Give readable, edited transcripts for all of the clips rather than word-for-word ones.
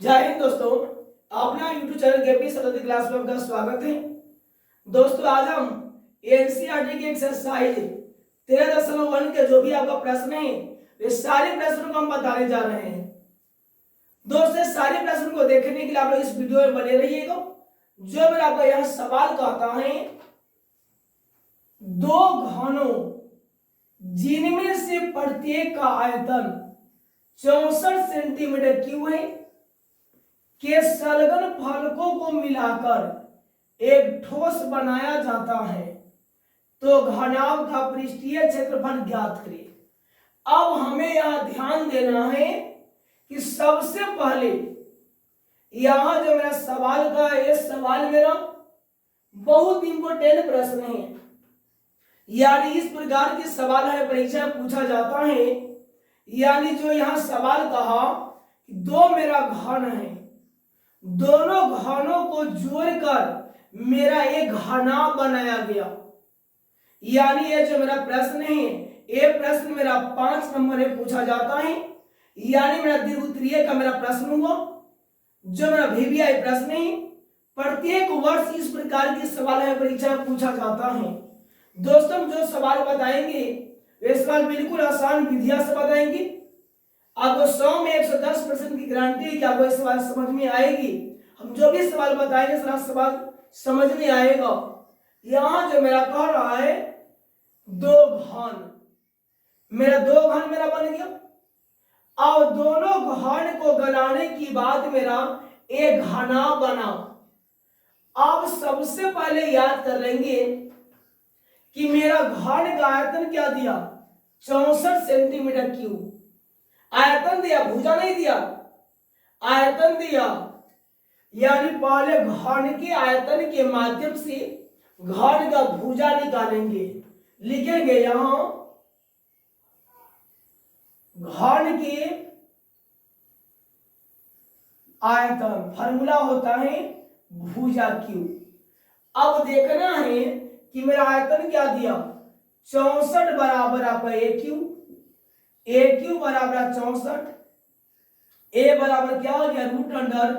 जय हिंद दोस्तों, अपना YouTube channel KP Saraswati class में आपका स्वागत है। दोस्तों आज हम एनसीईआरटी की एक्सरसाइज 13.1 के जो भी आपका प्रश्न है वे सारे प्रश्नों को हम बताने जा रहे हैं। दोस्तों सारे प्रश्नों को देखने के लिए आप लोग इस वीडियो में बने रहिएगा। जो मेरा आपका यह सवाल कहता है, दो घनों जिनमें से प्रत्येक का आयतन 64 सेंटीमीटर क्यूब है के संलग्न फलकों को मिलाकर एक ठोस बनाया जाता है, तो घनाभ का पृष्ठीय क्षेत्रफल ज्ञात करें। अब हमें यह ध्यान देना है कि सबसे पहले यहां जो मेरा सवाल का ये सवाल मेरा बहुत इंपॉर्टेंट प्रश्न है, यानी इस प्रकार के सवाल है परीक्षा में पूछा जाता है। यानी जो यहां सवाल कहा कि दो मेरा घन है, दोनों घनों को जोड़कर मेरा एक घनाभ बनाया गया। यानी ये जो मेरा प्रश्न है ये प्रश्न मेरा 5 नंबर में पूछा जाता है। यानी मेरा द्वितीय का मेरा प्रश्न हुआ, जो मेरा वीवीआई प्रश्न है। प्रत्येक वर्ष इस प्रकार के सवाल है परीक्षा में पूछा जाता है। दोस्तों जो सवाल बताएंगे वे सवाल बिल्कुल आसान विधिया से बताएंगे। आपको 100 में 110% की गारंटी है कि आपको इस सवाल समझ में आएगी। हम जो भी सवाल बताएंगे सारा सवाल समझ में आएगा। यहां जो मेरा कह रहा है दो घन, मेरा दो घन मेरा बन गया। अब दोनों घन को गलाने की बाद मेरा एक घनाभ बना। अब सबसे पहले याद कर लेंगे कि मेरा घन का आयतन क्या दिया, 64 सेंटीमीटर क्यूब। आयतन दिया, भुजा नहीं दिया, आयतन दिया। यानी पहले घन के आयतन के माध्यम से घन का भुजा निकालेंगे। लिखेंगे यहां घन के आयतन, फॉर्मूला होता है भुजा क्यूब। अब देखना है कि मेरा आयतन क्या दिया, 64 बराबर आपका ए क्यूब, ए क्यूब बराबर 64, ए बराबर क्या हो गया रूट अंडर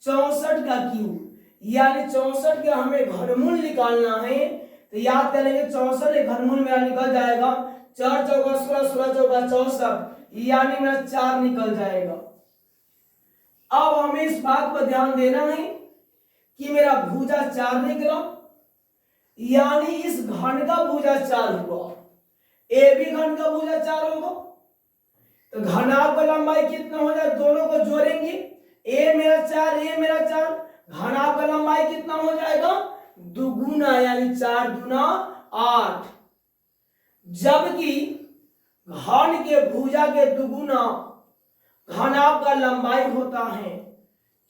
64 का क्यूब। यानी 64 का हमें घनमूल निकालना है, तो याद करेंगे 64 घनमूल मेरा निकल जाएगा 4 चौका 16, 16 चौका 64, यानी मेरा 4 निकल जाएगा। अब हमें इस बात पर ध्यान देना है कि मेरा भुजा 4 निकला, यानी इस घन का भुजा 4 हुआ, ए भी घन का भुजा 4 होगा। तो घनाभ का लंबाई कितना हो जाए, दोनों को जोड़ेंगे, ए मेरा 4, ए मेरा 4, घनाभ का लंबाई कितना हो जाएगा दुगुना, यानी 4 दूना 8। जबकि घन के भुजा के दुगुना घनाभ का लंबाई होता है।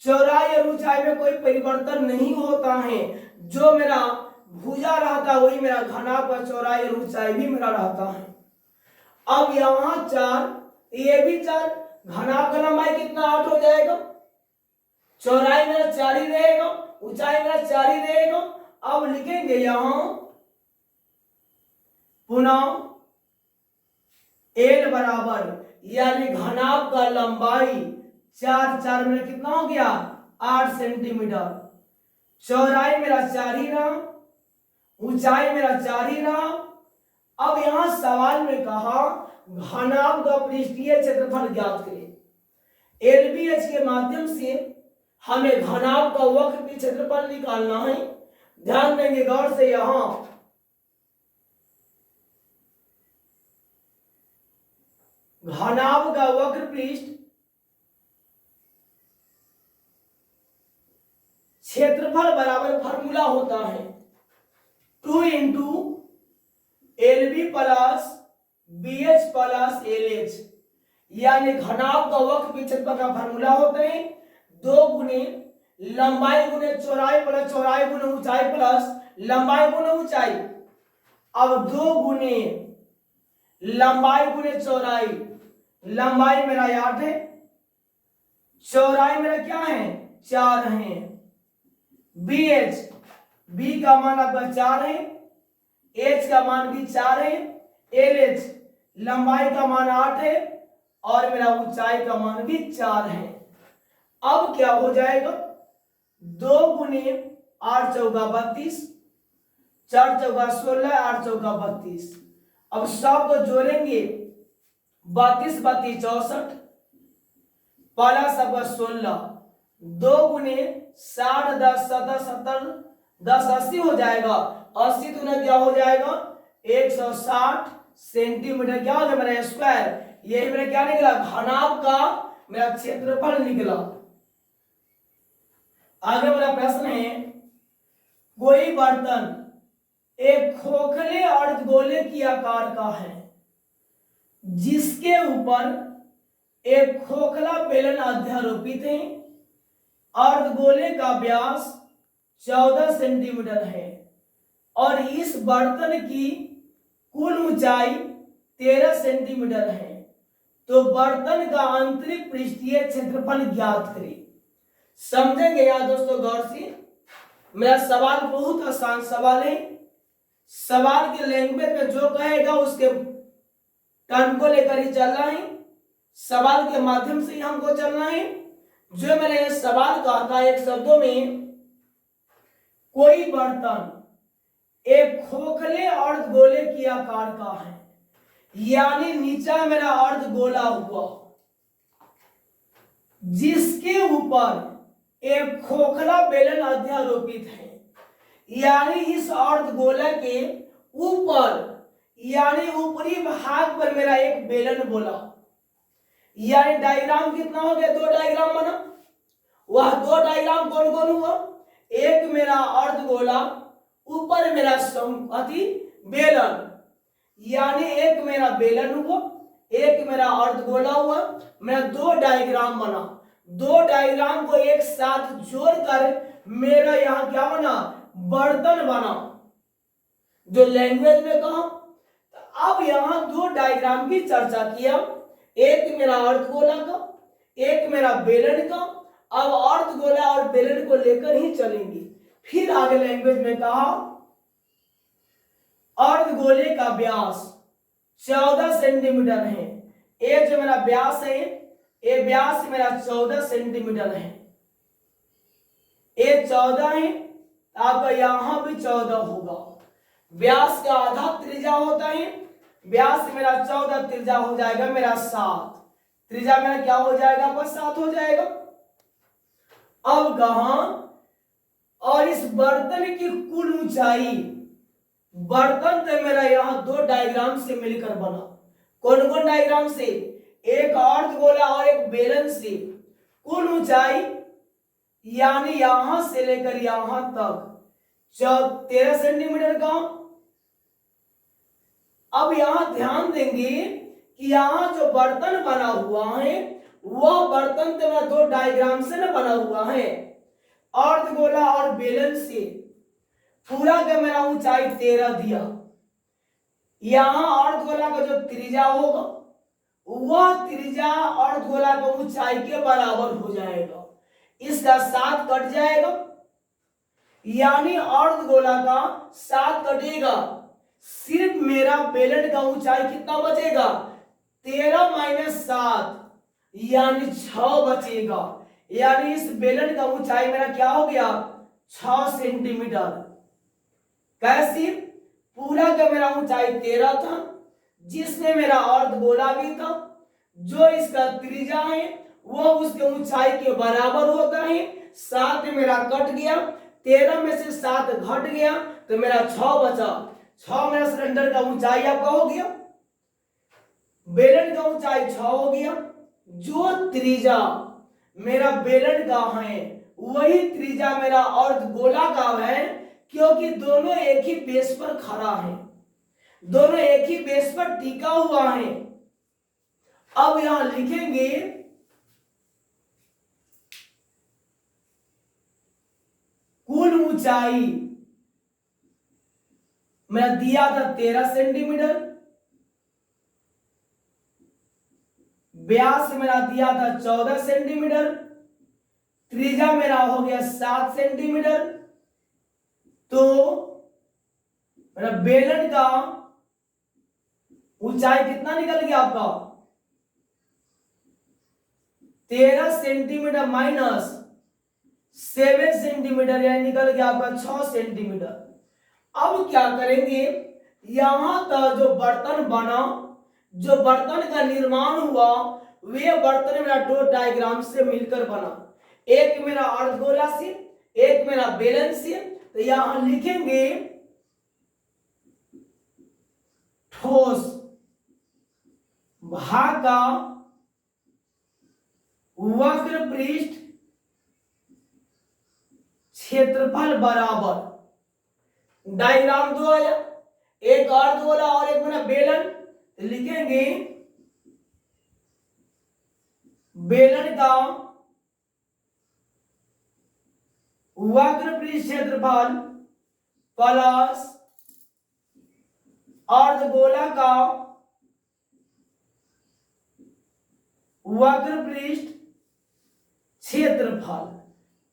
चौड़ाई और ऊंचाई में कोई परिवर्तन नहीं होता है। जो मेरा भुजा रहता है वही मेरा घनाभ का चौड़ाई और ऊंचाई भी मेरा रहता है। अब यहां 4, ये भी 4, घनाभ का लंबाई कितना 8 हो जाएगा, चौड़ाई मेरा 4 ही रहेगा, ऊंचाई मेरा 4 ही रहेगा। अब लिखेंगे यहां पुनः एल बराबर, यानी घनाभ का लंबाई 4, 4 मेरा कितना हो गया 8 सेंटीमीटर, चौड़ाई मेरा 4 ही रहा, ऊंचाई मेरा 4 ही रहा। अब यहां सवाल में कहा घनाभ का पृष्ठीय क्षेत्रफल ज्ञात करें। एलबीएच के माध्यम से हमें घनाभ का वक्र क्षेत्रफल निकालना है। ध्यान देंगे गौर से, यहां घनाभ का वक्र पृष्ठ क्षेत्रफल बराबर फॉर्मूला होता है 2 into LB plus BH plus LH. यानी घनाभ का वक्र क्षेत्रफल का फॉर्मूला होता है 2 गुने लंबाई गुने चौड़ाई प्लस चौड़ाई गुने ऊंचाई प्लस लंबाई गुने ऊंचाई। अब 2 गुने लंबाई गुने चौड़ाई, लंबाई मेरा 8 है, चौड़ाई मेरा क्या है 4 है। बीएच, बी का मान आपका 4 है, एच का मान भी 4 है, एलएच लंबाई का मान 8 है और मेरा ऊंचाई का मान भी 4 है। अब क्या हो जाएगा, 2 गुने 8 चौका 32, 4 चौका 16, 8 चौका 32। अब सब को जोड़ेंगे, 32 32 64, पहला सबका 16, 2 गुने 60 10 70 70 10 80 हो जाएगा। 80 दुना क्या हो जाएगा, 160 सेंटीमीटर क्या हो गया मेरा स्क्वायर। यही मेरा क्या निकला, घनाभ का मेरा क्षेत्रफल निकला। आगे मेरा प्रश्न है, कोई बर्तन एक खोखले अर्धगोले की आकार का है जिसके ऊपर एक खोखला बेलन अध्यारोपित है। अर्धगोले का व्यास 14 सेंटीमीटर है और इस बर्तन की कुल ऊंचाई 13 सेंटीमीटर है। तो बर्तन का आंतरिक पृष्ठीय क्षेत्रफल ज्ञात करें। समझेंगे यार दोस्तों गौर से। मेरा सवाल बहुत आसान सवाल है। सवाल के लैंग्वेज में जो कहेगा उसके टर्म को लेकर ही चलना है, सवाल के माध्यम से ही हमको चलना है। जो मैंने ये सवाल कहा था एक शब्दों में, कोई बर्तन एक खोखले अर्धगोले की आकार का है, यानी नीचा मेरा अर्धगोला हुआ जिसके ऊपर एक खोखला बेलन अध्यारोपित है, यानी इस अर्धगोला के ऊपर यानी ऊपरी भाग पर मेरा एक बेलन बोला। यानी डायग्राम कितना हो गया, 2 डायग्राम बना। वह 2 डायग्राम कौन कौन हुआ, एक मेरा अर्धगोला, ऊपर मेरा अति बेलन, यानी एक मेरा बेलन हुआ, एक मेरा अर्धगोला हुआ। मेरा 2 डायग्राम बना। 2 डायग्राम को एक साथ जोड़कर मेरा यहाँ क्या बना, बर्तन बना, जो लैंग्वेज में कहा। अब यहाँ 2 डायग्राम की चर्चा किया, एक मेरा अर्धगोला का, एक मेरा बेलन का। अब अर्धगोला और बेलन को लेकर ही चलेंगे। फिर आगे लैंग्वेज में कहा, अर्धगोले का व्यास 14 सेंटीमीटर है। ये जो मेरा व्यास है, ये व्यास मेरा 14 सेंटीमीटर है। ये 14 है, आपका यहां भी 14 होगा। व्यास का आधा त्रिज्या होता है। व्यास मेरा 14, त्रिज्या हो जाएगा मेरा 7। त्रिज्या मेरा क्या हो जाएगा, बस 7 हो जाएगा। अब कहा, और इस बर्तन की कुल ऊंचाई, बर्तन तो मेरा यहां 2 डायग्राम से मिलकर बना। कौन कौन डायग्राम से, एक अर्धगोला और एक बेलन से। कुल ऊंचाई यानी यहां से लेकर यहां तक 13 सेंटीमीटर का। अब यहां ध्यान देंगे कि यहां जो बर्तन बना हुआ है वह बर्तन तो मेरा 2 डायग्राम से ना बना हुआ है, अर्धगोला और बेलन से। पूरा का मेरा ऊंचाई 13 दिया। यहां अर्धगोला का जो त्रिज्या होगा वह त्रिज्या अर्धगोला का ऊंचाई के बराबर हो जाएगा। इसका 7 कट जाएगा, यानी अर्धगोला का 7 कटेगा। सिर्फ मेरा बेलन का ऊंचाई कितना बचेगा, 13 - 7 यानी 6 बचेगा। यानी इस बेलन का ऊंचाई मेरा क्या हो गया, 6 सेंटीमीटर। कैसे, पूरा का मेरा ऊंचाई 13 था, जिसमें मेरा अर्धगोला भी था। जो इसका त्रिज्या है वह उसके ऊंचाई के बराबर होता है। 7 मेरा कट गया, 13 में से 7 घट गया तो मेरा 6 बचा। 6 मेरा सिलेंडर का ऊंचाई आपका हो गया, बेलन का ऊंचाई 6 हो गया। जो त्रिज्या मेरा बेलन का है वही त्रिज्या मेरा अर्धगोला का है, क्योंकि दोनों एक ही बेस पर खड़ा है, दोनों एक ही बेस पर टिका हुआ है। अब यहां लिखेंगे कुल ऊंचाई मेरा दिया था 13 सेंटीमीटर, व्यास मेरा दिया था 14 सेंटीमीटर, त्रिज्या मेरा हो गया 7 सेंटीमीटर। तो मेरा बेलन का ऊंचाई कितना निकल गया आपका, 13 सेंटीमीटर माइनस 7 सेंटीमीटर, यानी निकल गया आपका 6 सेंटीमीटर। अब क्या करेंगे, यहां तक जो बर्तन बना, जो बर्तन का निर्माण हुआ, वे बर्तन मेरा दो डायग्राम से मिलकर बना। एक मेरा अर्धगोला से, एक मेरा बेलन से। तो यहां लिखेंगे ठोस भाग का वक्र पृष्ठ क्षेत्रफल बराबर, डायग्राम दो आया, एक अर्धगोला और एक मेरा बेलन। लिखेंगे बेलन का वक्र पृष्ठ क्षेत्रफल प्लस अर्धगोला का वक्र पृष्ठ क्षेत्रफल।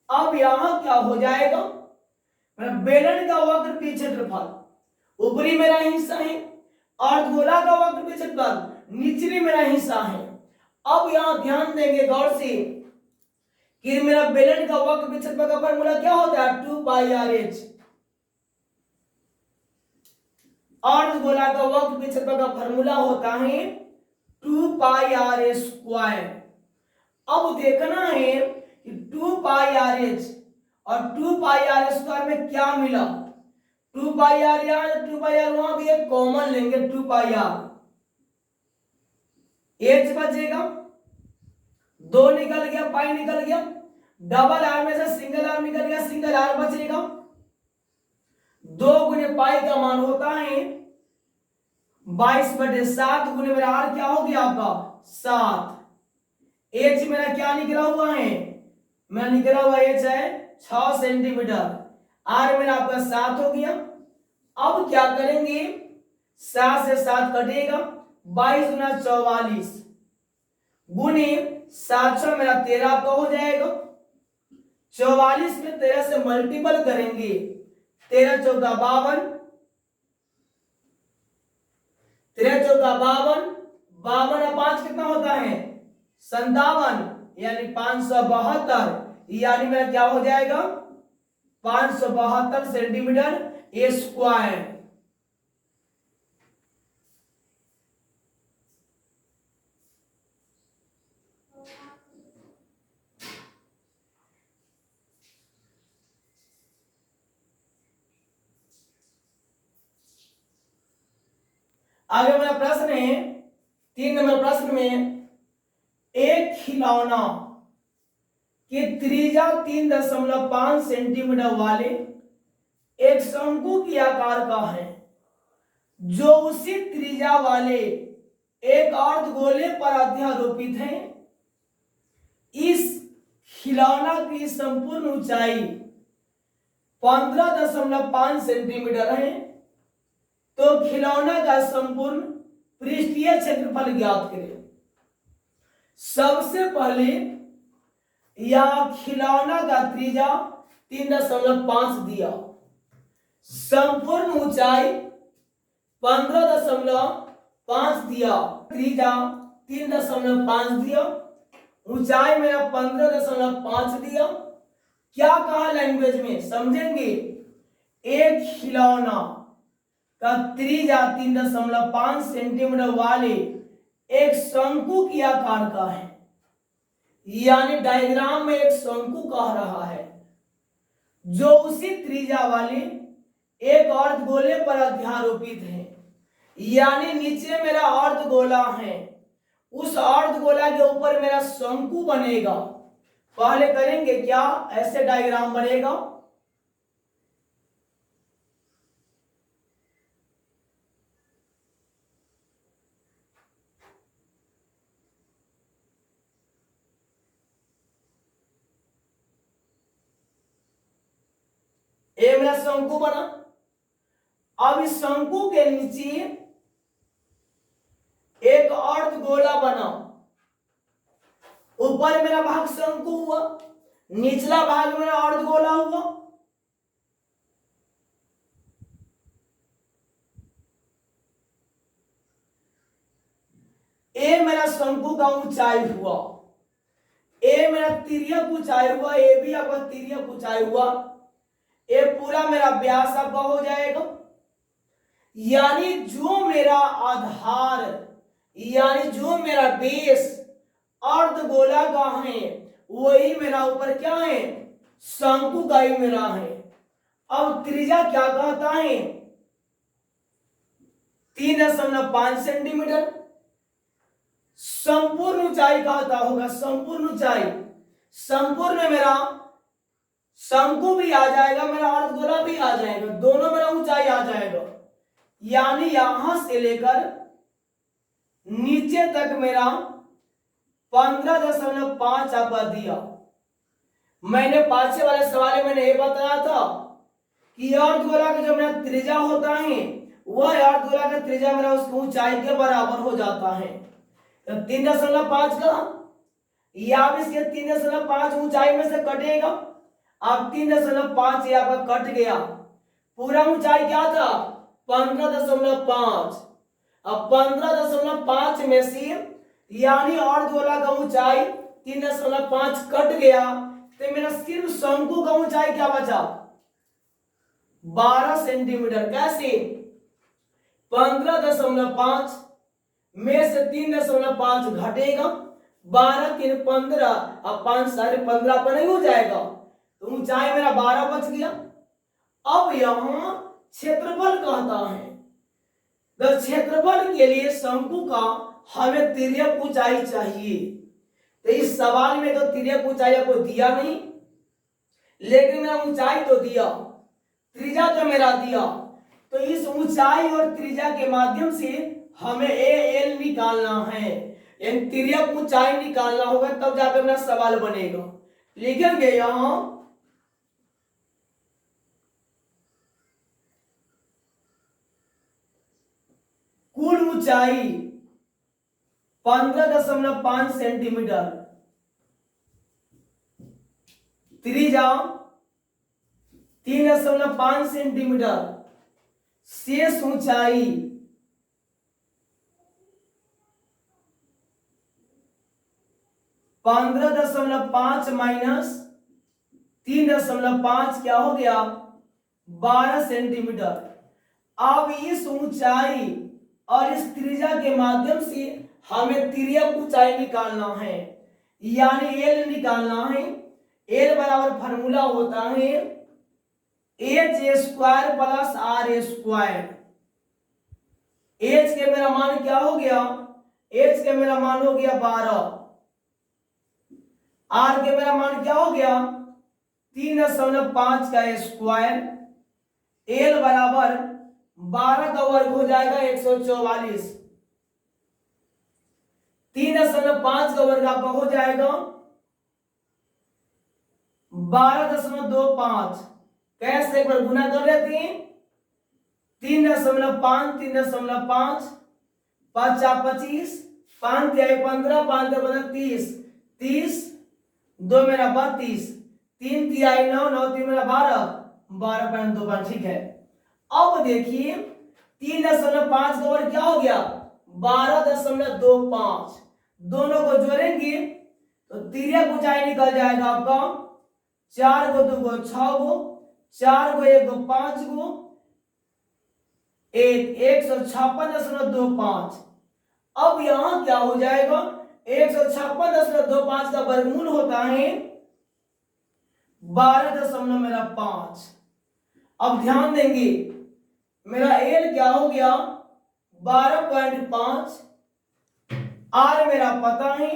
अब यहां क्या हो जाएगा, बेलन का वक्र पृष्ठ क्षेत्रफल ऊपरी मेरा हिस्सा है, अर्धगोला का वक्र पृष्ठ क्षेत्रफल निचली मेरा हिस्सा है। अब यहां ध्यान देंगे गौर से कि मेरा बेलन का वक्र पृष्ठ क्षेत्रफल का फॉर्मूला क्या होता है, 2πr/h। अर्धगोला का वक्र पृष्ठ क्षेत्रफल का फॉर्मूला होता है 2πr² अब देखना है कि 2πrh और 2πr² में क्या मिला। 2πr यहाँ, 2πr वहां भी एक कॉमन लेंगे, 2πr h बचेगा, 2 निकल गया, पाई निकल गया, डबल आर में से सिंगल आर निकल गया, सिंगल आर बचेगा। 2 गुने पाई का मान होता है 22/7 गुने मेरा आर क्या हो गया आपका 7। एच मेरा क्या निकला हुआ है, मेरा निकला हुआ एच है 6 सेंटीमीटर, आर मेरा आपका 7 हो गया। अब क्या करेंगे, 7 से 7 कटेगा, 22 गुना 44 गुने 700 मेरा 13 आपका हो जाएगा। 44 में 13 से मल्टीपल करेंगे, 13 चौका 52, 13 चौका 52, 52 और 5 कितना होता है 57, यानी 572, यानी मेरा क्या हो जाएगा 572 सेंटीमीटर स्क्वायर। आगे मेरा प्रश्न है 3 नंबर प्रश्न में, एक खिलौना के त्रिज्या 3.5 सेंटीमीटर वाले एक शंकु की आकार का है, जो उसी त्रिज्या वाले एक अर्धगोले पर अध्यारोपित है। इस खिलौना की संपूर्ण ऊंचाई 15.5 सेंटीमीटर है, तो खिलौना का संपूर्ण पृष्ठीय क्षेत्रफल ज्ञात करें। सबसे पहले यह खिलौना का त्रिज्या 3.5 दिया, संपूर्ण ऊंचाई 15.5 दिया, त्रिज्या 3.5 दिया, ऊंचाई मेरा 15.5 दिया। क्या कहा लैंग्वेज में समझेंगे, एक खिलौना का त्रिज्या 3.5 सेंटीमीटर वाले एक शंकु की आकार का है, यानी डायग्राम में एक शंकु कह रहा है, जो उसी त्रिज्या वाले एक अर्धगोले पर अध्यारोपित है, यानी नीचे मेरा अर्धगोला है, उस अर्धगोला के ऊपर मेरा शंकु बनेगा। पहले करेंगे क्या, ऐसे डायग्राम बनेगा, ये मेरा शंकु बना। अब इस शंकु के नीचे एक अर्धगोला बना, ऊपर मेरा भाग शंकु हुआ, निचला भाग मेरा अर्धगोला हुआ। ये मेरा शंकु का ऊंचाई हुआ, ए मेरा तिर्यक ऊंचाई हुआ, ए भी आपका तिर्यक ऊंचाई हुआ, ये पूरा मेरा व्यास आपका हो जाएगा। यानी जो मेरा आधार, यानी जो मेरा बेस अर्धगोला का है, वही मेरा ऊपर क्या है, शंकु का ही मेरा है। अब त्रिज्या क्या कहता है, 3.5 सेंटीमीटर। संपूर्ण ऊंचाई कहता होगा, संपूर्ण ऊंचाई, संपूर्ण मेरा शंकु भी आ जाएगा, मेरा अर्धगोला भी आ जाएगा, दोनों मेरा ऊंचाई आ जाएगा। यानी यहां से लेकर नीचे तक मेरा 15.5 आपका दिया। मैंने पांचवे वाले सवाल में ये बताया था कि अर्धगोला का जो मेरा त्रिज्या होता है, वह अर्धगोला का त्रिज्या मेरा उसकी ऊंचाई के बराबर हो जाता है। तो 3.5 का या इसके 3.5 ऊंचाई में से कटेगा। अब 3.5 यहाँ पर कट गया, पूरा ऊंचाई क्या था 15.5। अब 15.5 में से यानी अर्धगोला का ऊंचाई 3.5 कट गया, तो मेरा सिर्फ शंकु का ऊंचाई क्या बचा 12 सेंटीमीटर। कैसे 15.5 में से 3.5 घटेगा, 12 3 15, अब 5 साढ़े 15 पर नहीं हो जाएगा, तो ऊंचाई मेरा 12 बच गया। अब यहां क्षेत्रफल कहता है, तो क्षेत्रफल के लिए शंकु का हमें तिर्यक ऊंचाई चाहिए। तो इस सवाल में तो तिर्यक ऊंचाई आपको दिया नहीं, लेकिन मेरा ऊंचाई तो दिया, त्रिज्या तो मेरा दिया। तो इस ऊंचाई और त्रिज्या के माध्यम से हमें ए एल निकालना है, यानी तिर्यक ऊंचाई निकालना होगा, तब जाकर मेरा सवाल बनेगा। लिखेंगे यहां कुल ऊंचाई 15.5 सेंटीमीटर, त्रिज्या 3.5 सेंटीमीटर, शेष ऊंचाई 15.5 माइनस 3.5 क्या हो गया 12 सेंटीमीटर। अब इस ऊंचाई और इस त्रिज्या के माध्यम से हमें तिर्यक ऊंचाई निकालना है, यानी एल निकालना है। एल बराबर फार्मूला होता है H square plus R square. H के मेरा मान क्या हो गया, एच के मेरा मान हो गया 12, आर के मेरा मान क्या हो गया 3.5 का स्क्वायर, एल बराबर 12 का वर्ग हो जाएगा 144, 3.5 का वर्ग आपका हो जाएगा 12.25। कैसे एक बार गुना कर लेते हैं, 3.5 3.5 5 25 5 15 5 30 30 2 मेरा 32 3 तिहाई 9 9 3 मेरा 12 12.25। ठीक है, अब देखिए 3.5 का वर्ग क्या हो गया 12.25, दोनों को जोड़ेंगे तो तिर्यक ऊंचाई निकल जाएगा आपका 4 को 2 को 6 को 4 को 1 को 5 को 156.25। अब यहां क्या हो जाएगा 156.25 का वर्गमूल होता है 12.5। अब ध्यान देंगे मेरा एल क्या हो गया 12.5, आर मेरा पता है,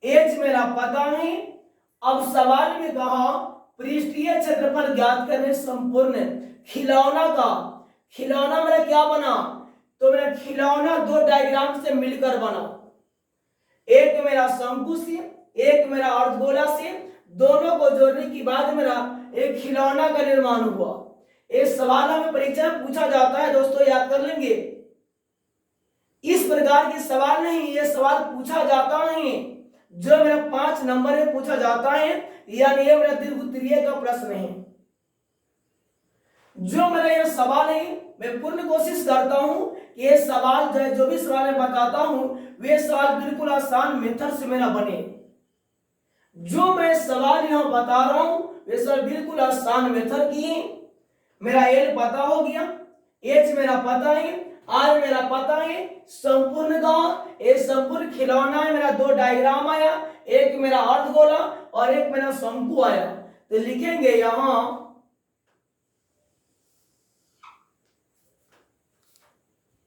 एच मेरा पता है। अब सवाल में कहा पृष्ठीय क्षेत्रफल ज्ञात करने संपूर्ण खिलौना का, खिलौना मेरा क्या बना, तो मेरा खिलौना दो डायग्राम से मिलकर बना, एक मेरा शंकु से एक मेरा अर्धगोला से, दोनों को जोड़ने के बाद मेरा एक खिलौना का निर्माण हुआ। एक सवाल हमें परीक्षा में पूछा जाता है दोस्तों, याद कर लेंगे। इस प्रकार के सवाल नहीं, ये सवाल पूछा जाता है जो मेरा 5 नंबर में पूछा जाता है, यानी ये मेरा दीर्घवृत्तीय का प्रश्न है। जो मेरा यह सवाल है मैं पूर्ण कोशिश करता हूं कि ये सवाल जो भी सवाल मैं बताता हूं वे सवाल बिल्कुल आसान मेथड से मेरा बने। जो मैं सवाल यहां बता रहा हूं वे सर बिल्कुल आसान मेथड की है। मेरा एल पता हो गया, एच मेरा पता है, आर मेरा पता है, संपूर्ण का ये संपूर्ण खिलौना है। मेरा दो डायग्राम आया, एक मेरा अर्धगोला और एक मेरा शंकु आया। तो लिखेंगे यहां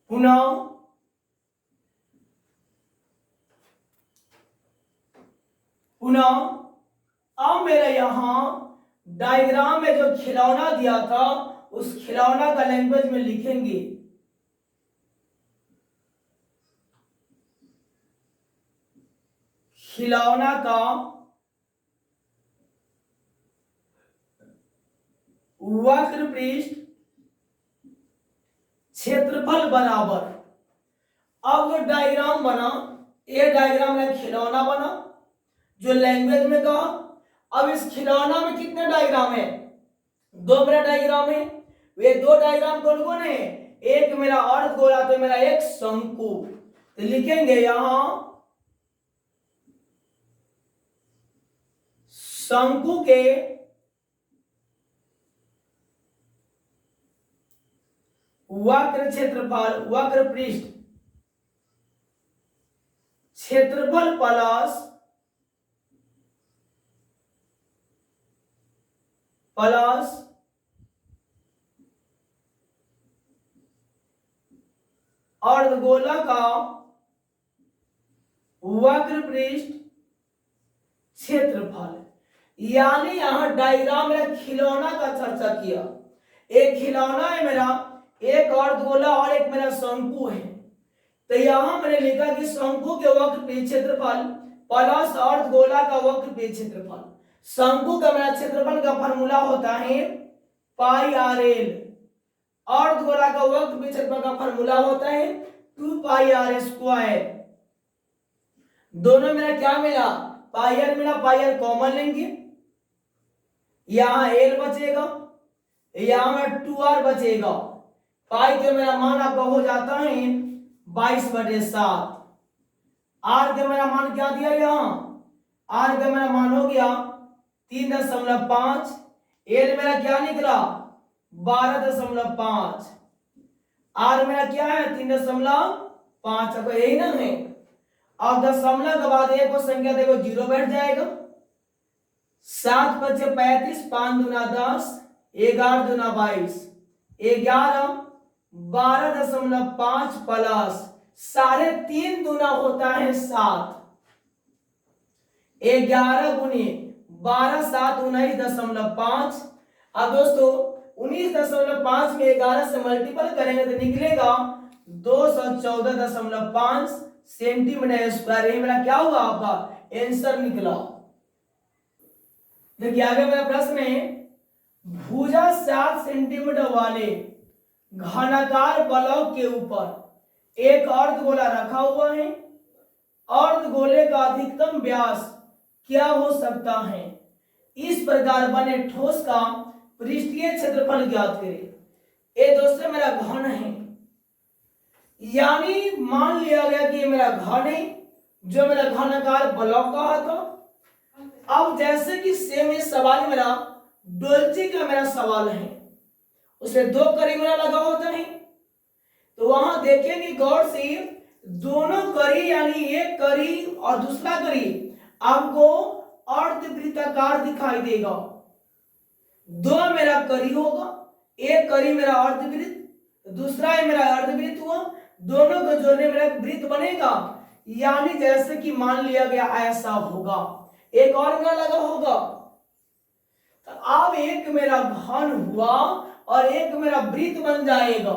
पुनः अब मेरा यहां डायग्राम में जो खिलौना दिया था उस खिलौना का लैंग्वेज में लिखेंगे। खिलौना का वक्र पृष्ठ क्षेत्रफल बराबर। अब जो डायग्राम बना, ये डायग्राम में खिलौना बना जो लैंग्वेज में कहा। अब इस खिलौना में कितने डायग्राम है? दो मेरा डायग्राम है। वे दो डायग्राम कौन कौन है? एक मेरा अर्धगोला तो मेरा एक शंकु। तो लिखेंगे यहां शंकु के वक्र क्षेत्रफल, वक्र पृष्ठ क्षेत्रफल प्लस अर्धगोला का वक्र पृष्ठ क्षेत्रफल। यानी यहां डायग्राम में खिलौना का चर्चा किया। एक खिलौना है मेरा, एक अर्धगोला और एक मेरा शंकु है। तो यहां मैंने लिखा कि शंकु के वक्र पृष्ठ क्षेत्रफल प्लस अर्धगोला का वक्र पृष्ठ क्षेत्रफल। शंकु का मेरा क्षेत्रफल का फॉर्मूला होता है पाई आर एल। अर्धगोला का वक्र पृष्ठ क्षेत्रफल का फॉर्मूला होता है 2 पाई आर स्क्वायर। दोनों मेरा क्या मिला? पाई आर मिला। पाई आर कॉमन लेंगे, यहां एल बचेगा, यहां में 2r बचेगा। पाई के मेरा मान आपका हो जाता है 22/7। आर का मेरा मान क्या दिया? यहां आर का मेरा मान हो गया 3.5। एल मेरा क्या निकला? 12.5। आर मेरा क्या है? 3.5। अब यही ना है। अब दशमलव के बाद एक को संख्या देखो 0 बैठ जाएगा। 7 × 5 = 35, 5 × 2 = 10, 11 × 2 = 22, 11 12.5 प्लस 3.5 दूना होता है 7। 11 × 12 7 19.5। अब दोस्तों 19.5 में 11 से मल्टीपल करेंगे तो निकलेगा 214.5 सेंटीमीटर स्क्वायर। ये मेरा क्या हुआ? आपका आंसर निकला। देखिए आगे मेरा प्रश्न है, भुजा 7 सेंटीमीटर वाले घनाकार ब्लॉक के ऊपर एक अर्धगोला रखा हुआ है। अर्धगोले का अधिकतम व्यास क्या हो सकता है? इस प्रकार बने ठोस का पृष्ठीय क्षेत्रफल ज्ञात करें। ये दोस्तों मेरा घन है, यानी मान लिया गया कि ये मेरा घन है जो मेरा घनाकार ब्लॉक कहा था। अब जैसे कि सेम ये सवाल मेरा डोलची का मेरा सवाल है, उसमें 2 कड़ी मेरा लगा होता है। तो वहां देखेंगे गौर से, दोनों कड़ी यानी एक कड़ी और दूसरा कड़ी आपको अर्धवृत्ताकार दिखाई देगा। 2 मेरा कड़ी होगा, एक कड़ी मेरा अर्धवृत्त, दूसरा है मेरा अर्धवृत्त हुआ। दोनों को जोड़ने मेरा वृत्त बनेगा, यानी जैसे कि मान लिया गया ऐसा होगा। एक और मेरा लगा होगा। तो अब एक मेरा घन हुआ और एक मेरा वृत्त बन जाएगा।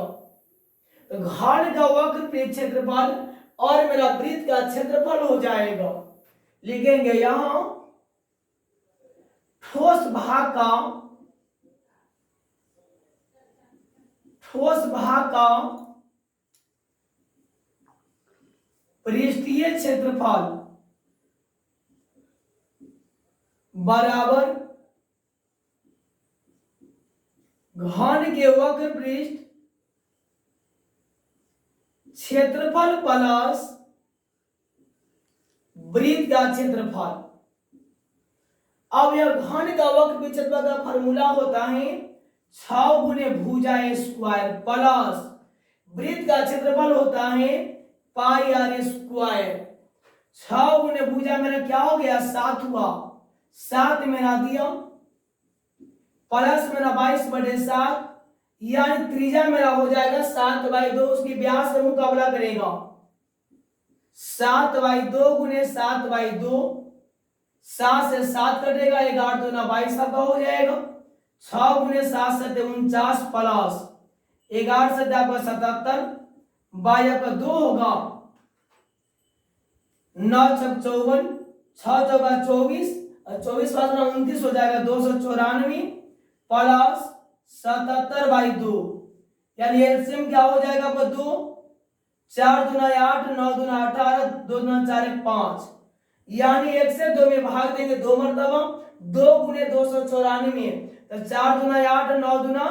तो घन का वक्र पृष्ठ क्षेत्रफल और मेरा वृत्त का क्षेत्रफल हो जाएगा। लिखेंगे यहां ठोस भाग का पृष्ठीय क्षेत्रफल बराबर घन के वक्र पृष्ठ क्षेत्रफल प्लस वृत्त का क्षेत्रफल। अब यह घन का वक्र विक्षेपण का फॉर्मूला होता है 6 गुने भुजा स्क्वायर प्लस वृत्त का क्षेत्रफल होता है पाई आर स्क्वायर। 6 गुने भुजा मेरा क्या हो गया 7 हुआ, 7 मेरा दिया प्लस मेरा 22/7 यानी त्रिज्या मेरा हो जाएगा 7/2। उसकी व्यास से मुकाबला करेगा 7/2 गुने 7/2, 7 से 7 कटेगा 11 दूना 22 आपका हो जाएगा। 6 गुने 7 7 49 प्लस 11 से आपका 77 22 आपका 2 होगा 9 6 54 6 चौका 24 और 24 29 हो जाएगा 294 प्लस 77/2 यानी एलसीएम क्या हो जाएगा आपका 2, 4 दूना 8 9 दूना 18 2 दूना 4 1 5 यानी 1 से 2 में भाग देंगे 2 मरतबा 2 गुने 294 तो 4 दूना 8 9 दूना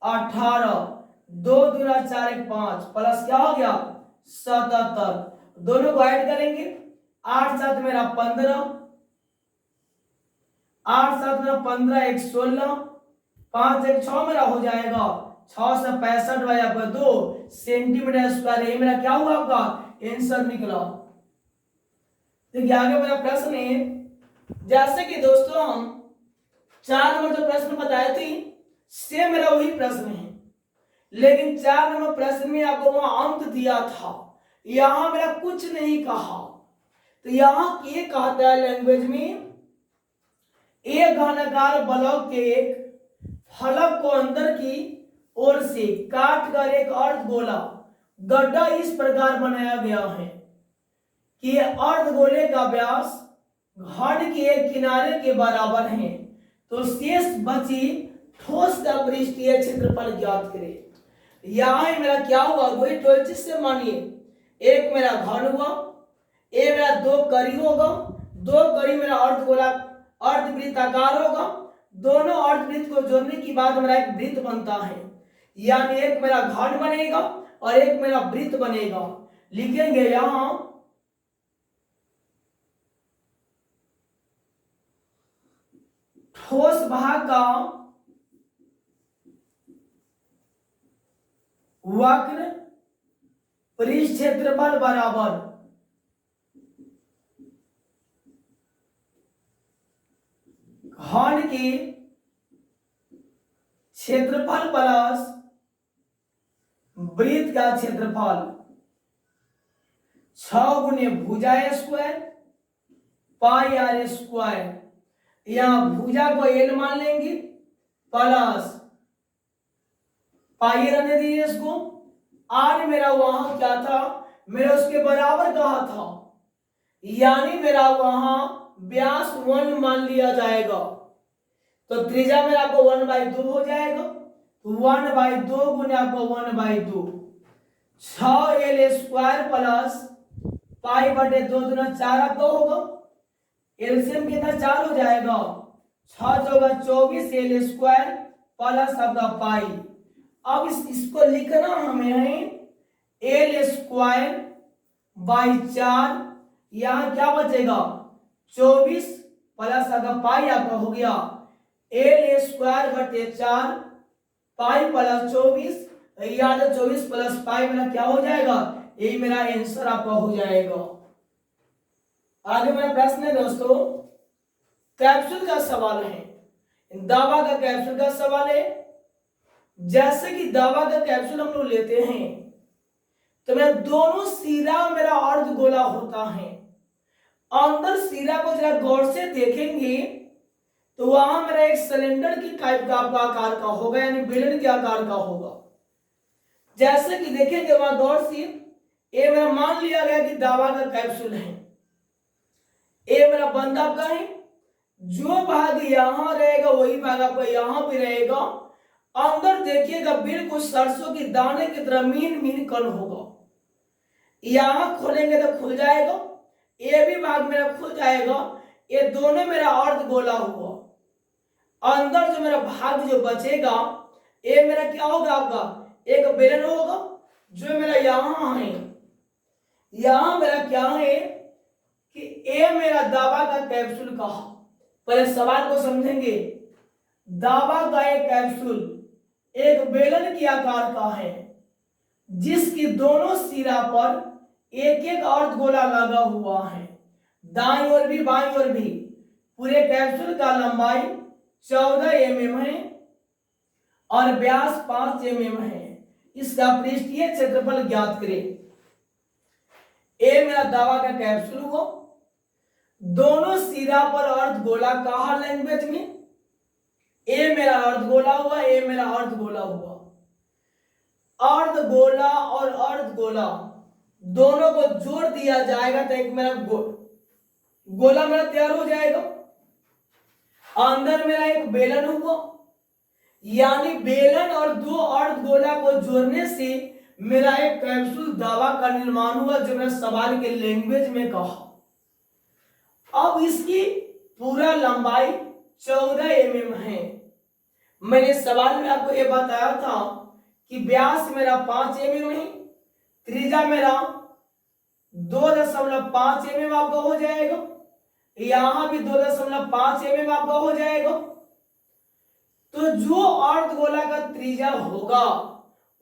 18 2 दूना 4 1 5 प्लस क्या हो गया 77। दोनों को ऐड करेंगे 8 7 मेरा 15 8 7 मेरा 15 1 16 5 1 6 मेरा हो जाएगा 6 से 65 भाई आपका 2 सेंटीमीटर स्क्वायर। ये मेरा क्या हुआ आपका आंसर निकला। देखिए आगे मेरा प्रश्न है जैसे कि दोस्तों हम 4 नंबर जो प्रश्न बताए थे सेम मेरा वही प्रश्न है, लेकिन 4 नंबर प्रश्न में आपको वहां अंक दिया था, यहां मेरा कुछ नहीं कहा। तो यहां ये कहता है लैंग्वेज में एक घनाकार ब्लॉक के एक फलक को अंदर की ओर से काट कर एक अर्धगोला गड्ढा इस प्रकार बनाया गया है कि अर्धगोले का व्यास घन के एक किनारे के बराबर है, तो शेष बची ठोस का पृष्ठीय क्षेत्रफल ज्ञात करें। यहां मेरा क्या हुआ वही 20 से मानिए एक मेरा घन हुआ, ये मेरा 2 कड़ी होगा, 2 कड़ी मेरा अर्धगोला अर्धवृत्ताकार होगा, दोनों अर्धवृत्त को जोड़ने के बाद मेरा एक वृत्त बनता है, यानी एक मेरा घन बनेगा और एक मेरा वृत्त बनेगा। लिखेंगे यहां ठोस भाग का वक्र पृष्ठ क्षेत्रफल बराबर घन के क्षेत्रफल प्लस वृत्त का क्षेत्रफल 6 गुने भुजा स्क्वायर पाई आर स्क्वायर। यहां भुजा को एल मान लेंगे प्लस पाई रहने दीजिए इसको। आर मेरा वहां क्या था मेरा उसके बराबर कहा था, यानी मेरा वहां व्यास 1 मान लिया जाएगा, तो त्रिज्या मेरा आपको 1/2 हो जाएगा। तो 1/2 गुने आपको 1/2 6l स्क्वायर प्लस पाई बटे 2 दूना 4 आपका होगा। एलसीएम कितना 4 हो जाएगा 6 चौका 24 एल स्क्वायर प्लस आपका पाई। अब इसको लिखना हमें है एल स्क्वायर बाई 4, यहां क्या बचेगा 24 प्लस आपका पाई आपका हो गया एल स्क्वायर बटे 4 पाई प्लस 24 याद है 24 प्लस पाई मेरा क्या हो जाएगा, यही मेरा आंसर आपका हो जाएगा। आगे मेरा प्रश्न है दोस्तों कैप्सूल का सवाल है, दावा का कैप्सूल का सवाल है। जैसे कि दावा का कैप्सूल हम लोग लेते हैं तो मेरा दोनों सिरा मेरा अर्धगोला होता है, अंदर सिरा को जरा गौर से देखेंगे तो वहां मेरा एक सिलेंडर की टाइप का आकार का होगा, यानी बेलन के आकार का होगा। जैसे कि देखेंगे वहां गौर से ये मेरा मान लिया गया कि दावा का कैप्सूल है, ये मेरा बंद आपका है, जो भाग यहां रहेगा वही भाग आपका यहां भी रहेगा। अंदर देखिएगा बिल्कुल सरसों की दाने की तरह मीन मीन कण होगा, यहां खोलेंगे तो खुल जाएगा, ये भी भाग मेरा खुल जाएगा, ये दोनों मेरा अर्धगोला हुआ। अंदर जो मेरा भाग जो बचेगा ये मेरा क्या होगा आपका एक बेलन होगा, जो मेरा यहां है, यहां मेरा क्या है कि ये मेरा दावा का कैप्सूल कहा, पहले सवाल को समझेंगे। दावा का एक कैप्सूल एक बेलन के आकार का है जिसकी दोनों सिरा पर एक एक अर्धगोला लगा हुआ है, दाईं ओर भी बाईं ओर भी। पूरे कैप्सूल का लंबाई 14 mm है और व्यास 5 mm है। इसका पृष्ठीय क्षेत्रफल ज्ञात करें। ए मेरा दावा का कैप्सूल हुआ, दोनों सिरा पर अर्धगोला कहा लैंग्वेज में, ए मेरा अर्धगोला हुआ, ए मेरा अर्धगोला हुआ। अर्धगोला और अर्धगोला दोनों को जोड़ दिया जाएगा तो एक मेरा गोला मेरा तैयार हो जाएगा। अंदर मेरा एक बेलन हुआ, यानी बेलन और दो अर्धगोला को जोड़ने से मेरा एक कैप्सूल दावा का निर्माण हुआ, जो मैंने सवाल के लैंग्वेज में कहा। अब इसकी पूरा लंबाई 14 mm है। मैंने सवाल में आपको यह बताया था कि व्यास मेरा 5 mm है, त्रिज्या मेरा 2.5 mm आपका हो जाएगा, यहां भी 2.5 mm आपका हो जाएगा। तो जो अर्धगोला का त्रिज्या होगा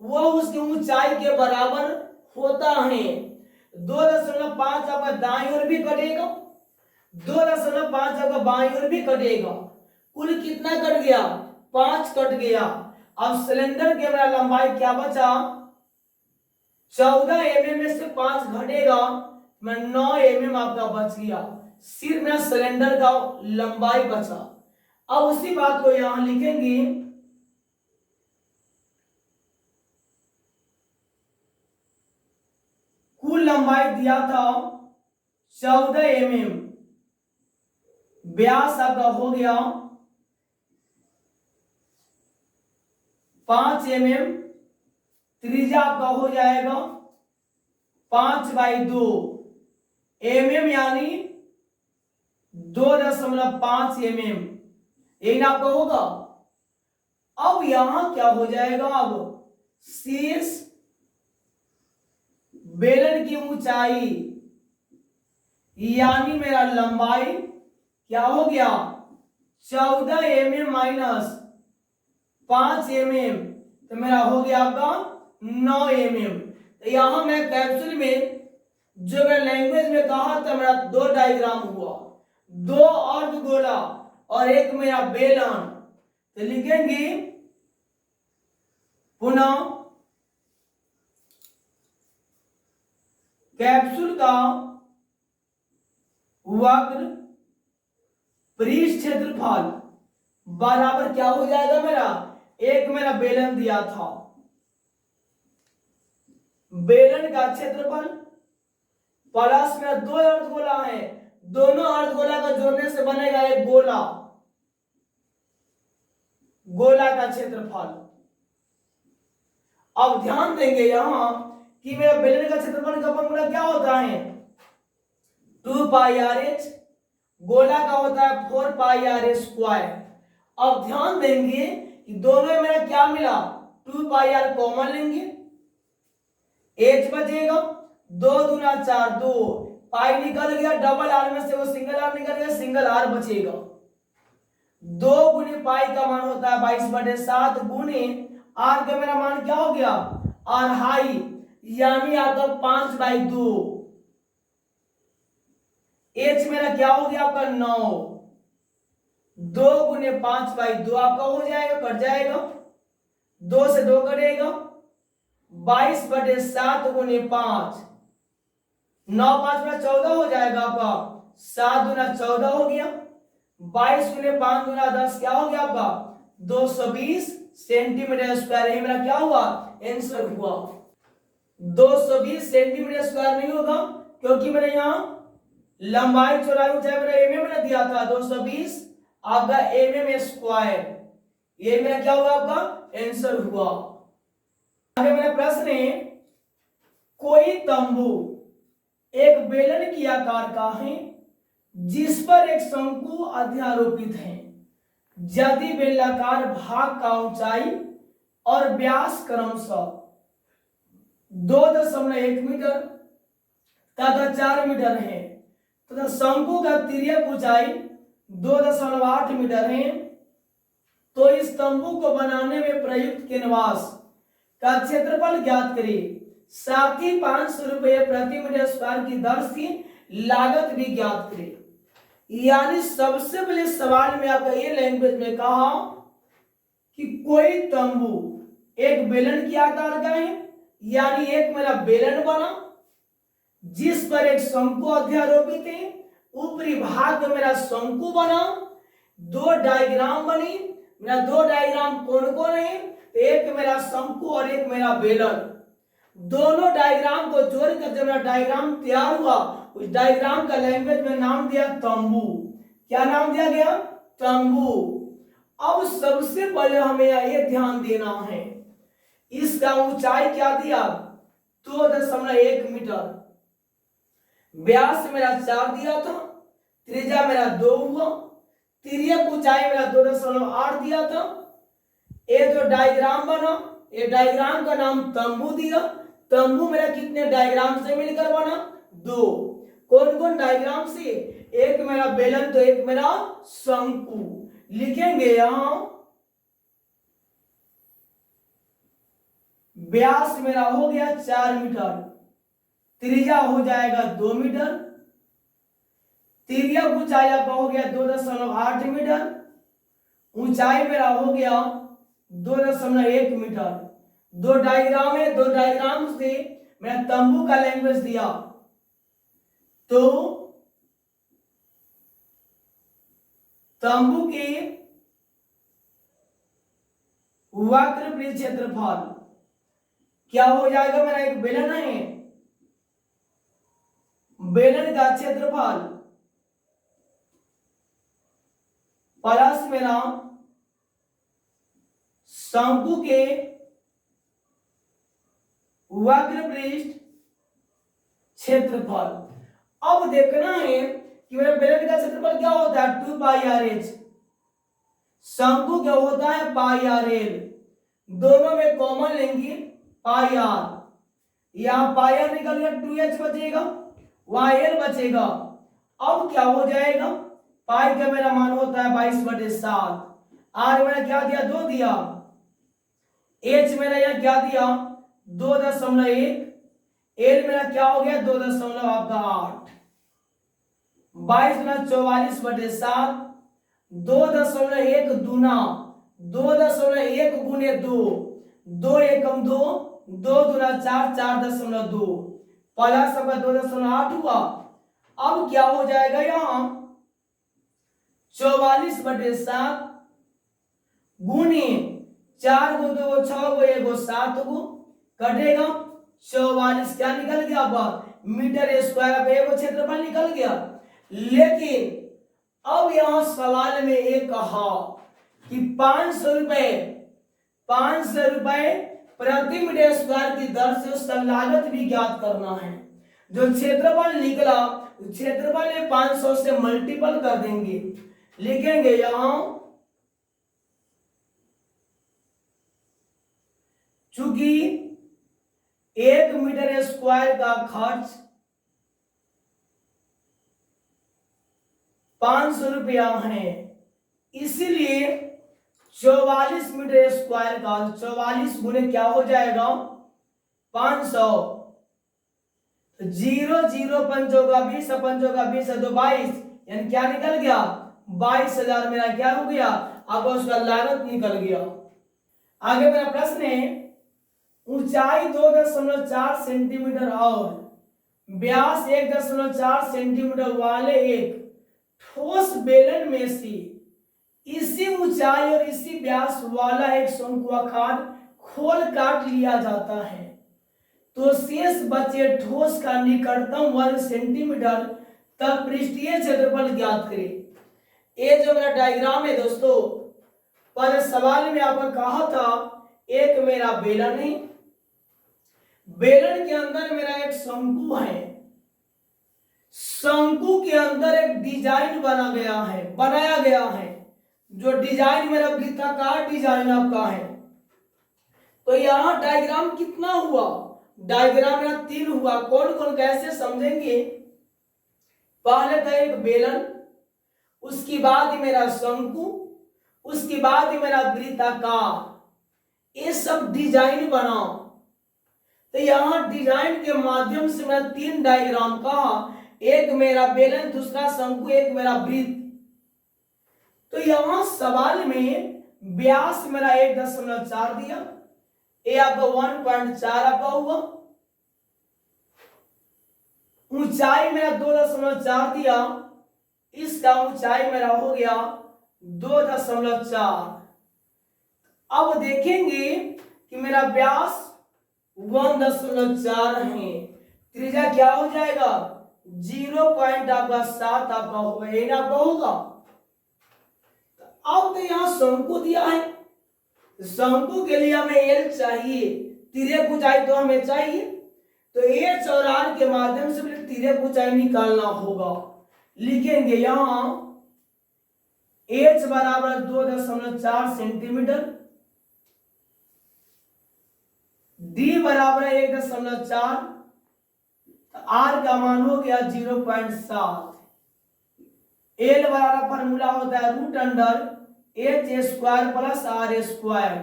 वह उसकी ऊंचाई के बराबर होता है। 2.5 आपका दाईं ओर भी कटेगा, 2.5 आपका बाईं ओर भी कटेगा, कुल कितना कट गया? 5 कट गया। अब सिलेंडर की मेरा लंबाई क्या बचा? 14 mm में से 5 घटेगा, मैं 9 mm आपका बच गया। सिर्फ मेरा सिलेंडर का लंबाई बचा। अब उसी बात को यहां लिखेंगे, कुल लंबाई दिया था 14 mm, व्यास आपका हो गया 5 mm, त्रिज्या आपका हो जाएगा 5/2 mm, यानी 2.5 mm, यही आपका होगा। अब यहां क्या हो जाएगा? अब शीर्ष बेलन की ऊंचाई यानी मेरा लंबाई क्या हो गया? 14 mm माइनस 5 mm, तो मेरा हो गया आपका 9 mm। तो यहां मैं कैप्सूल में जो मैं लैंग्वेज में कहा था मेरा 2 डायग्राम हुआ, 2 अर्धगोला और एक मेरा बेलन। तो लिखेंगे पुनः कैप्सूल का वक्र पृष्ठ क्षेत्रफल बराबर क्या हो जाएगा? मेरा एक मेरा बेलन दिया था, बेलन का क्षेत्रफल प्लस मेरा 2 अर्धगोला है, दोनों अर्धगोला का जोड़ने से बनेगा एक गोला, गोला का क्षेत्रफल। अब ध्यान देंगे यहां कि मेरा बेलन का क्षेत्रफल का फॉर्मूला क्या होता है? 2πr/h, गोला का होता है 4πr²। अब ध्यान देंगे कि दोनों में मेरा क्या मिला? 2πr कॉमन लेंगे, h बचेगा, 2 दूना 4, 2 पाई निकल गया, डबल आर में से वो सिंगल आर निकल गया, सिंगल आर बचेगा। 2 गुने पाई का मान होता है 22/7 गुने आर का मेरा मान क्या हो गया? अढ़ाई, यानी आपका 5/2। एच मेरा क्या हो गया? आपका 9, 2 गुने 5/2 आपका हो जाएगा, कट जाएगा, 2 से 2 कटेगा, 22/7 गुने 5, 9 5 में 14 हो जाएगा आपका, 7 दूना 14 हो गया, 22 गुने 5 दूना 10 क्या हो गया आपका? 220 सेंटीमीटर स्क्वायर। ये मेरा क्या हुआ? आंसर हुआ। 220 सेंटीमीटर स्क्वायर नहीं होगा क्योंकि मैंने यहाँ लंबाई चौड़ाई ऊंचाई मेरा एमएम में दिया था, 220 आपका एमएम स्क्वायर। ये मेरा क्या हुआ? आपका आंसर हुआ। आगे मेरा प्रश्न है, कोई तंबू एक बेलन की आकार का है जिस पर एक शंकु अध्यारोपित है। यदि बेलनाकार भाग का ऊंचाई और व्यास क्रमशः 2.1 मीटर तथा 4 मीटर है तथा शंकु का तिर्यक ऊंचाई 2.8 मीटर है। तो इस तंबू को बनाने में प्रयुक्त कैनवास का क्षेत्रफल ज्ञात करें। साथ ही 500 रुपये प्रति मीटर स्क्वायर की दर से लागत भी ज्ञात करें। यानी सबसे पहले सवाल में आपका ये लैंग्वेज में कहा कि कोई तंबू एक बेलन की आकार का है, यानी एक मेरा बेलन बना जिस पर एक शंकु अध्यारोपित है, ऊपरी भाग में मेरा शंकु बना, दो डायग्राम बनी, मेरा दो डायग्राम कौन कौन है, एक मेरा शंकु और एक मेरा बेलन। दोनों डायग्राम को जोड़कर जब मेरा डायग्राम तैयार हुआ, उस डायग्राम का लैंग्वेज में नाम दिया तंबू। क्या नाम दिया गया? तंबू। अब सबसे पहले हमें ये ध्यान देना है, इसका ऊंचाई क्या दिया? 2.1 मीटर, व्यास मेरा 4 दिया था, त्रिज्या मेरा 2 हुआ, तिर्यक ऊंचाई मेरा 2.8 दिया था। ये जो डायग्राम बना, ये डायग्राम का नाम तंबू दिया। तंबू मेरा कितने डायग्राम से मिलकर बना? 2। कौन कौन डायग्राम से? एक मेरा बेलन तो एक मेरा शंकु। लिखेंगे यहां व्यास मेरा हो गया 4 मीटर, त्रिज्या हो जाएगा 2 मीटर, तिर्यक ऊंचाई आपका हो गया 2.8 मीटर, ऊंचाई मेरा हो गया 2.1 मीटर। दो डायग्राम है, दो डायग्राम से मैं तंबू का लैंग्वेज दिया। तो तंबू के वक्र क्षेत्रफल क्या हो जाएगा? मेरा एक बेलन है, बेलन का क्षेत्रफल प्लस मेरा शंकु के वक्र पृष्ठ क्षेत्रफल। अब देखना है कि मेरा बेलन का क्षेत्रफल क्या होता है? 2πr/h। शंकु क्या होता है? πr/l। दोनों में कॉमन लेंगे πr, यहां πr निकल गया, 2h बचेगा, वहां l बचेगा। अब क्या हो जाएगा? पाई का मेरा मान होता है 22/7। r मेरा क्या दिया? 2 दिया। h मेरा यहाँ क्या दिया? 2.1। l मेरा क्या हो गया? 2.8। 22/44/7। 2.1 दूना 2.1 गुने 2, 2 एकम 2, 2 दूना 4, 4.2 प्लस आपका 2.8 हुआ। अब क्या हो जाएगा? यहां 44/7 गुने 4 को 2 को 6 को 1 को 7 को कटेगा 44, क्या निकल गया? अब मीटर स्क्वायर अब एक क्षेत्रफल निकल गया। लेकिन अब यहां सवाल में ये कहा कि 500 रुपए प्रति मीटर स्क्वायर की दर से उसका लागत भी ज्ञात करना है। जो क्षेत्रफल निकला, क्षेत्रफल में 500 से मल्टीपल कर देंगे। लिखेंगे यहां चूंकि 1 मीटर स्क्वायर का खर्च 500 रुपया है, इसलिए 44 मीटर स्क्वायर का 44 गुने क्या हो जाएगा? 500। 0 0 पंचों का 20, पंचों का 20 है तो 22, यानी क्या निकल गया? 22,000 मेरा क्या हो गया? अब उसका लागत निकल गया। आगे मेरा प्रश्न है, ऊंचाई 2.4 सेंटीमीटर और व्यास 1.4 सेंटीमीटर वाले एक ठोस बेलन में से इसी ऊंचाई और इसी व्यास वाला एक शंक्वाकार खोल काट लिया जाता है, तो शेष बचे ठोस का निकटतम वर्ग सेंटीमीटर तक पृष्ठीय क्षेत्रफल ज्ञात करें। ये जो मेरा डायग्राम है दोस्तों, पहले सवाल में आपको कहा था एक मेरा बेलन है, बेलन के अंदर मेरा एक शंकु है, शंकु के अंदर एक डिजाइन बनाया गया है। जो डिजाइन मेरा वृत्ताकार डिजाइन आपका है। तो यहां डायग्राम कितना हुआ? डायग्राम मेरा 3 हुआ। कौन कौन कैसे समझेंगे? पहले था एक बेलन, उसके बाद मेरा शंकु, उसके बाद मेरा वृत्ताकार, ये सब डिजाइन बनाओ। तो यहां डिजाइन के माध्यम से मैं 3 डायग्राम कहा, एक मेरा बेलन, दूसरा शंकु, एक मेरा वृत्त। तो यहां सवाल में व्यास मेरा 1.4 दिया, ये आपका 1.4 आपका हुआ, ऊंचाई मेरा 2.4 दिया, इसका ऊंचाई मेरा हो गया 2.4। अब देखेंगे कि मेरा व्यास 1.4 है, त्रिज्या क्या हो जाएगा 0.7 आपका होगा, ये ना आपका होगा। अब तो यहां शंकु दिया है, शंकु के लिए हमें एल चाहिए, तिर्यक ऊंचाई तो हमें चाहिए, तो एच और आर के माध्यम से तिर्यक ऊंचाई निकालना होगा। लिखेंगे यहां एच बराबर 2.4 सेंटीमीटर, डी बराबर 1.4, आर का मान हो गया 0.7। एल बराबर फॉर्मूला होता है root under H square plus R square.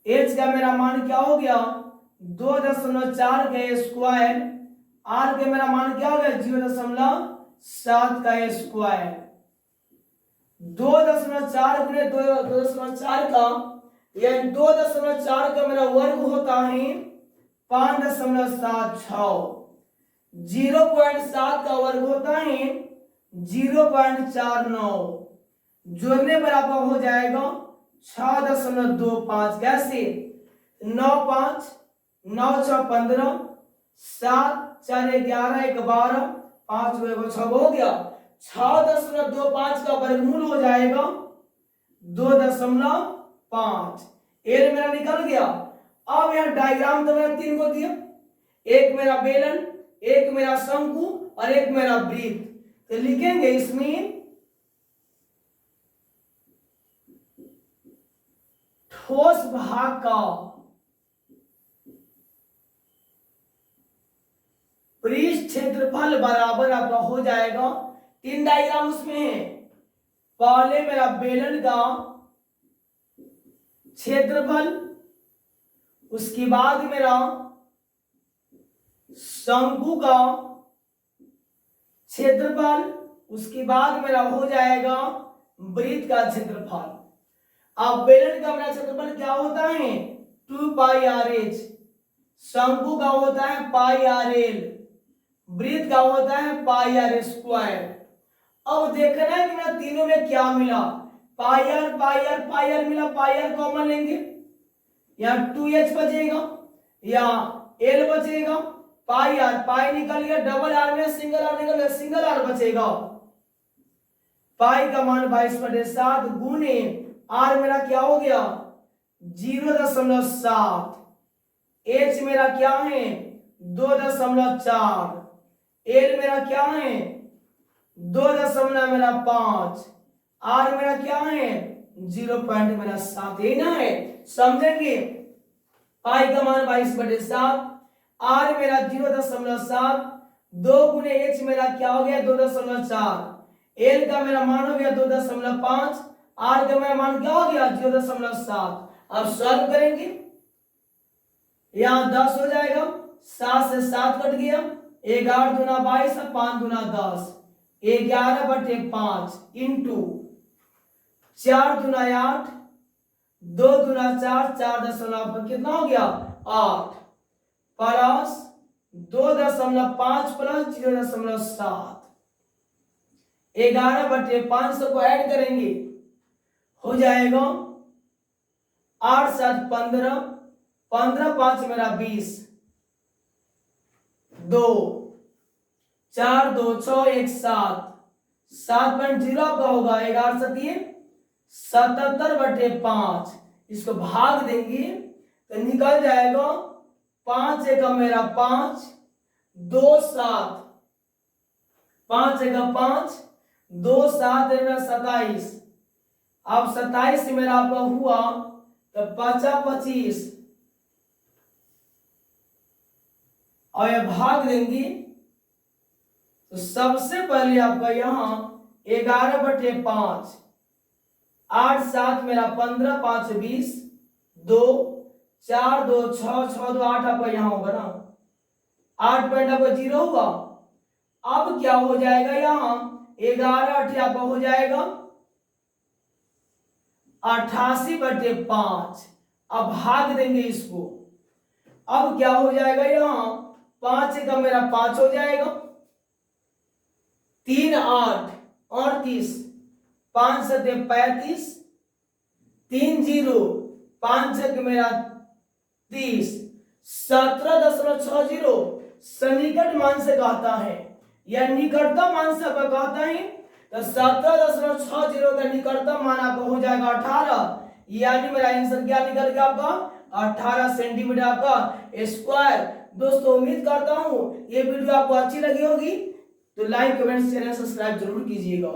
H का मेरा मान क्या हो गया 2.4 का स्क्वायर, आर के मेरा मान क्या हो गया 0.7 का स्क्वायर। 2.4 गुने 2.4 का, यानी 2.4 का मेरा वर्ग होता है 5.76, 0.7 का वर्ग होता है 0.49, जोड़ने पर आपका हो जाएगा 6.25। कैसे 9 5 9 6 15, 7 4 11 1 12, 5 2 6 हो गया, 6.25 का वर्गमूल हो जाएगा 2.5। एल मेरा निकल गया। अब यहां डायग्राम तो मेरा 3 को दिया, एक मेरा बेलन, एक मेरा शंकु और एक मेरा वृत्त। तो लिखेंगे इसमें ठोस भाग का पृष्ठ क्षेत्रफल बराबर आपका हो जाएगा, 3 डायग्राम उसमें है। पहले मेरा बेलन का क्षेत्रफल, उसके बाद मेरा शंकु का क्षेत्रफल, उसके बाद मेरा हो जाएगा वृत्त का क्षेत्रफल। अब बेलन का मेरा क्षेत्रफल क्या होता है 2 पाई आर एच, शंकु का होता है पाई आर एल, वृत्त का होता है पाई आर स्क्वायर। अब देखना है कि ना तीनों में क्या मिला, pi R pi R pi R मिला, पाई आर कॉमन लेंगे, यहाँ 2h बचेगा या एल बचेगा, पाई आर पाई निकल गया, डबल आर में सिंगल आर निकल गया, सिंगल आर बचेगा। पाई का मान 22/7 गुने आर मेरा क्या हो गया 0.7, एच मेरा क्या है 2.4, एल मेरा क्या है 2.5, आर मेरा क्या है 0.7, ये ना है, समझेंगे। पाई का मान 22/7, आर मेरा 0.7, 2 गुने एच मेरा क्या हो गया 2.4, एल का मेरा मान हो गया 2.5, आर का मेरा मान क्या हो गया 0.7। अब सॉल्व करेंगे, यहां 10 हो जाएगा, 7 से 7 कट गया, 11 दूना 22, 5 दूना 10, 11/5 इंटू 4 दूना 8, 2 दूना 4, 4 कितना हो गया 8, प्लस 2.5 प्लस 0.7, 11/5 सबको ऐड करेंगे हो जाएगा 8 7 15, 15 5 मेरा 20, 2 4 2 6 1 7, 7.0 का होगा, 11 7 77/5, इसको भाग देंगे तो निकल जाएगा 5 एक मेरा 5, 2 7, 5 एक 5, 2 7 मेरा 27, अब 27 मेरा आपका हुआ तो 25, और ये भाग देंगे तो सबसे पहले आपका यहां 11/5, 8 7 मेरा 15, 5 20, 2 4 2 6 6 2 8 आपका यहाँ होगा ना, 8 पॉइंट आपका 0 हुआ। अब क्या हो जाएगा यहाँ 11 8 आपका हो जाएगा 88/5। अब भाग देंगे इसको। अब क्या हो जाएगा यहाँ 5 का मेरा 5 हो जाएगा, 3 8 38, 5 7 35, 3 0 5 1 मेरा 30, 17.60 सन्निकट मान से कहता है या निकटतम मान से कहता है। तो 17.60 का निकटतम मान आपका हो जाएगा 18, यानी मेरा आंसर क्या निकल गया आपका 18 सेंटीमीटर आपका स्क्वायर। दोस्तों उम्मीद करता हूं ये वीडियो आपको अच्छी लगी होगी, तो लाइक कमेंट शेयर सब्सक्राइब जरूर कीजिएगा।